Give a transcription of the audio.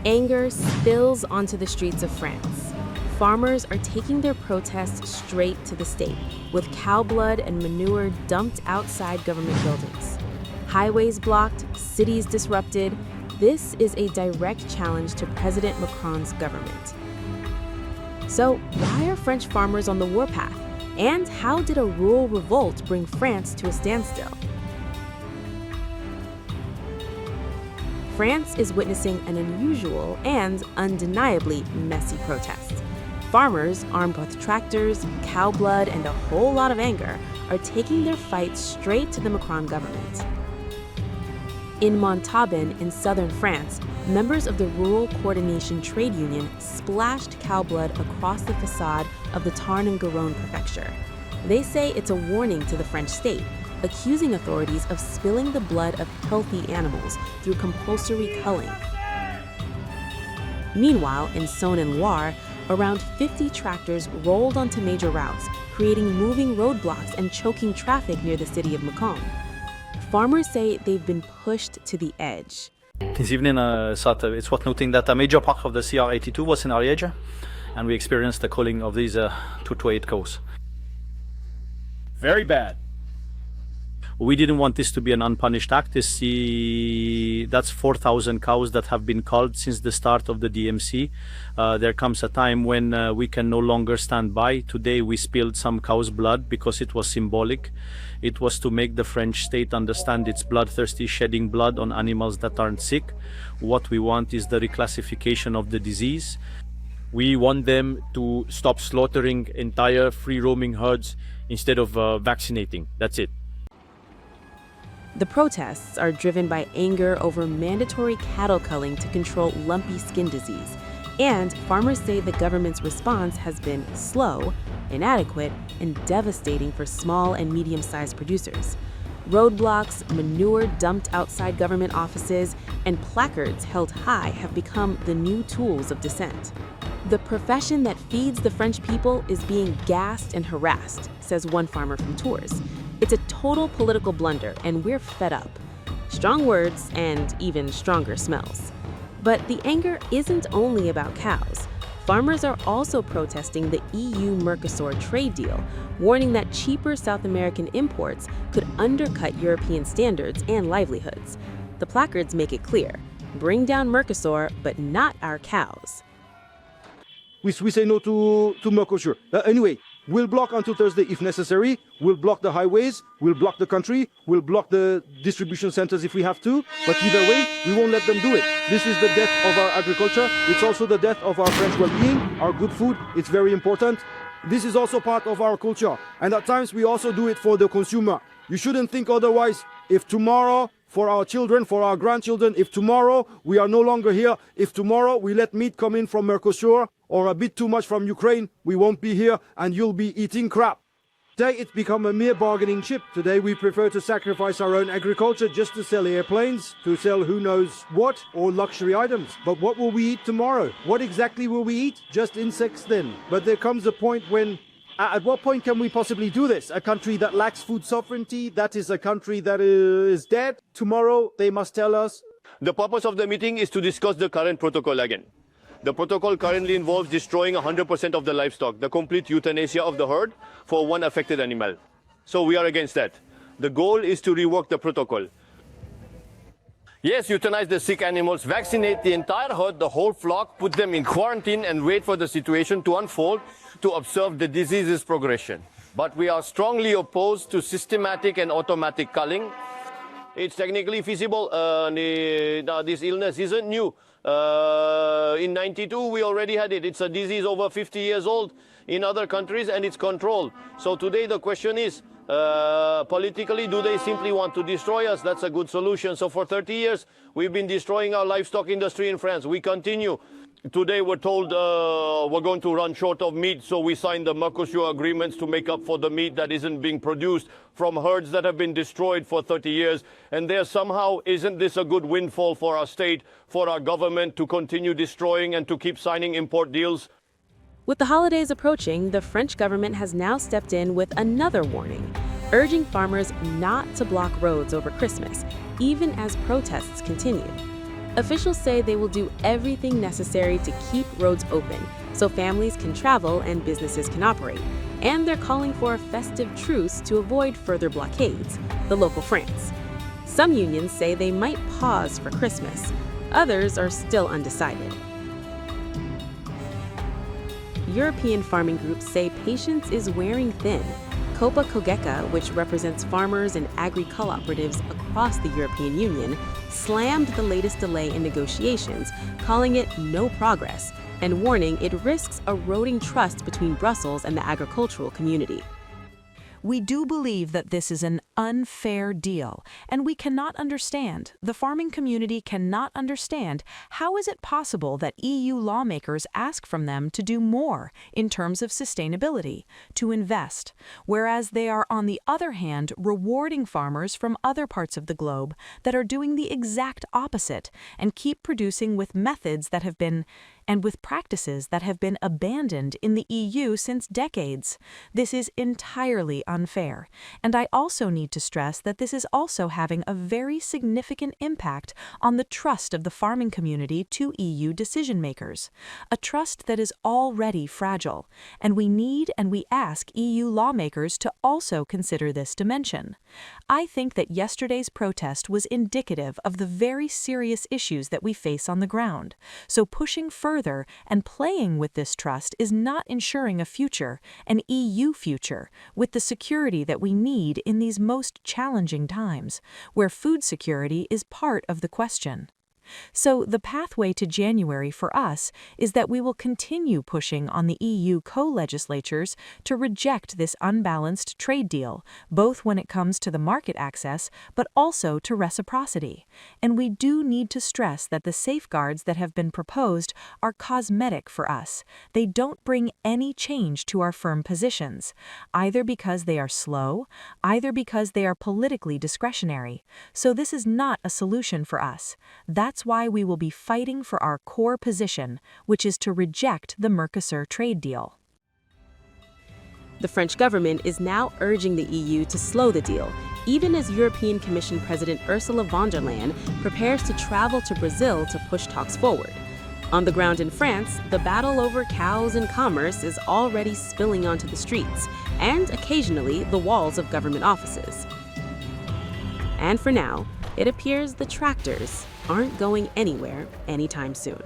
Anger spills onto the streets of France. Farmers are taking their protests straight to the state, with cow blood and manure dumped outside government buildings. Highways blocked, cities disrupted. This is a direct challenge to President Macron's government. So, why are French farmers on the warpath? And how did a rural revolt bring France to a standstill? France is witnessing an unusual and undeniably messy protest. Farmers, armed with tractors, cow blood, and a whole lot of anger, are taking their fight straight to the Macron government. In Montauban, in southern France, members of the Rural Coordination Trade Union splashed cow blood across the facade of the Tarn and Garonne prefecture. They say it's a warning to the French state, accusing authorities of spilling the blood of healthy animals through compulsory culling. Meanwhile, in Saône-et-Loire, around 50 tractors rolled onto major routes, creating moving roadblocks and choking traffic near the city of Macron. Farmers say they've been pushed to the edge. This evening, it's worth noting that a major part of the CR82 was in Ariège, and we experienced the culling of these 2 to 8 cows. Very bad. We didn't want this to be an unpunished act. That's 4,000 cows that have been culled since the start of the DMC. There comes a time when we can no longer stand by. Today we spilled some cow's blood because it was symbolic. It was to make the French state understand it's bloodthirsty, shedding blood on animals that aren't sick. What we want is the reclassification of the disease. We want them to stop slaughtering entire free-roaming herds instead of vaccinating. That's it. The protests are driven by anger over mandatory cattle culling to control lumpy skin disease. And farmers say the government's response has been slow, inadequate, and devastating for small and medium-sized producers. Roadblocks, manure dumped outside government offices, and placards held high have become the new tools of dissent. The profession that feeds the French people is being gassed and harassed, says one farmer from Tours. It's a total political blunder, and we're fed up. Strong words and even stronger smells. But the anger isn't only about cows. Farmers are also protesting the EU-Mercosur trade deal, warning that cheaper South American imports could undercut European standards and livelihoods. The placards make it clear: bring down Mercosur, but not our cows. We say no to Mercosur. Anyway, we'll block until Thursday if necessary. We'll block the highways. We'll block the country. We'll block the distribution centers if we have to. But either way, we won't let them do it. This is the death of our agriculture. It's also the death of our French well-being, our good food. It's very important. This is also part of our culture. And at times, we also do it for the consumer. You shouldn't think otherwise. If tomorrow, for our children, for our grandchildren, if tomorrow we are no longer here, if tomorrow we let meat come in from Mercosur or a bit too much from Ukraine, we won't be here and you'll be eating crap. Today it's become a mere bargaining chip. Today we prefer to sacrifice our own agriculture just to sell airplanes, to sell who knows what, or luxury items. But what will we eat tomorrow? What exactly will we eat? Just insects then. But there comes a point when at what point can we possibly do this? A country that lacks food sovereignty, that is a country that is dead. Tomorrow they must tell us. The purpose of the meeting is to discuss the current protocol again. The protocol currently involves destroying 100% of the livestock, the complete euthanasia of the herd for one affected animal. So we are against that. The goal is to rework the protocol. Yes, euthanize the sick animals, vaccinate the entire herd, the whole flock, put them in quarantine and wait for the situation to unfold to observe the disease's progression. But we are strongly opposed to systematic and automatic culling. It's technically feasible. This illness isn't new. In 92, we already had it. It's a disease over 50 years old in other countries and it's controlled. So today the question is, politically, do they simply want to destroy us? That's a good solution. So for 30 years, we've been destroying our livestock industry in France. We continue. Today we're told we're going to run short of meat, so we signed the Mercosur agreements to make up for the meat that isn't being produced from herds that have been destroyed for 30 years. And there somehow, isn't this a good windfall for our state, for our government to continue destroying and to keep signing import deals? With the holidays approaching, the French government has now stepped in with another warning, urging farmers not to block roads over Christmas, even as protests continue. Officials say they will do everything necessary to keep roads open so families can travel and businesses can operate. And they're calling for a festive truce to avoid further blockades, the local France. Some unions say they might pause for Christmas. Others are still undecided. European farming groups say patience is wearing thin. Copa-Cogeca, which represents farmers and agri-cooperatives across the European Union, slammed the latest delay in negotiations, calling it no progress, and warning it risks eroding trust between Brussels and the agricultural community. We do believe that this is an unfair deal, and we cannot understand, the farming community cannot understand, how is it possible that EU lawmakers ask from them to do more in terms of sustainability, to invest, whereas they are on the other hand rewarding farmers from other parts of the globe that are doing the exact opposite and keep producing with methods that have been and with practices that have been abandoned in the EU since decades. This is entirely unfair, and I also need to stress that this is also having a very significant impact on the trust of the farming community to EU decision-makers, a trust that is already fragile, and we need and we ask EU lawmakers to also consider this dimension. I think that yesterday's protest was indicative of the very serious issues that we face on the ground, so pushing further and playing with this trust is not ensuring a future, an EU future, with the security that we need in these most challenging times, where food security is part of the question. So the pathway to January for us is that we will continue pushing on the EU co-legislatures to reject this unbalanced trade deal, both when it comes to the market access, but also to reciprocity. And we do need to stress that the safeguards that have been proposed are cosmetic for us. They don't bring any change to our firm positions, either because they are slow, either because they are politically discretionary. So this is not a solution for us. That's why we will be fighting for our core position, which is to reject the Mercosur trade deal. The French government is now urging the EU to slow the deal, even as European Commission President Ursula von der Leyen prepares to travel to Brazil to push talks forward. On the ground in France, the battle over cows and commerce is already spilling onto the streets, and occasionally the walls of government offices. And for now, it appears the tractors aren't going anywhere anytime soon.